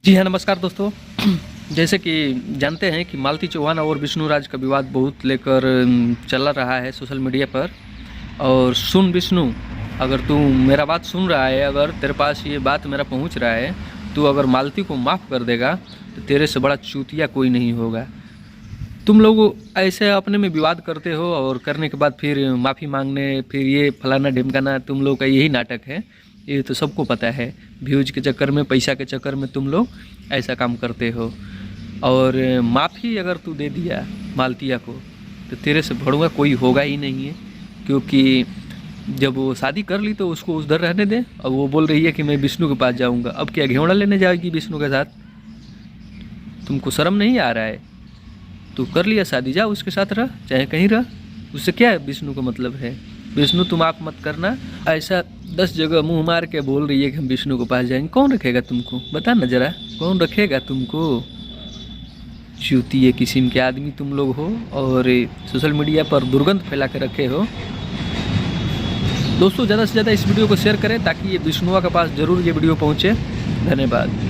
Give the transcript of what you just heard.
जी हाँ, नमस्कार दोस्तों। जैसे कि जानते हैं कि मालती चौहान और विष्णु राज का विवाद बहुत लेकर चला रहा है सोशल मीडिया पर। और सुन विष्णु, अगर तू मेरा बात सुन रहा है, अगर तेरे पास ये बात मेरा पहुंच रहा है, तू अगर मालती को माफ़ कर देगा तो तेरे से बड़ा चूतिया कोई नहीं होगा। तुम लोग ऐसे अपने में विवाद करते हो और करने के बाद फिर माफ़ी मांगने, फिर ये फलाना ढिमकाना, तुम लोग का यही नाटक है। ये तो सबको पता है। व्यूज के चक्कर में, पैसा के चक्कर में तुम लोग ऐसा काम करते हो। और माफ़ी अगर तू दे दिया मालतिया को तो तेरे से भड़ूंगा कोई होगा ही नहीं है। क्योंकि जब वो शादी कर ली तो उसको उधर रहने दे। अब वो बोल रही है कि मैं विष्णु के पास जाऊंगा। अब क्या घेवड़ा लेने जाएगी विष्णु के साथ? तुमको शर्म नहीं आ रहा है? तू कर लिया शादी, जा उसके साथ रह, चाहे कहीं रह। उससे क्या है विष्णु का मतलब है? विष्णु तुम आप मत करना। ऐसा 10 जगह मुंह मार के बोल रही है कि हम विष्णु के पास जाएंगे। कौन रखेगा तुमको? बता ना जरा, कौन रखेगा तुमको? चूतिए किस्म के आदमी तुम लोग हो और सोशल मीडिया पर दुर्गंध फैला के रखे हो। दोस्तों, ज़्यादा से ज़्यादा इस वीडियो को शेयर करें ताकि ये विष्णुआ के पास ज़रूर ये वीडियो पहुँचे। धन्यवाद।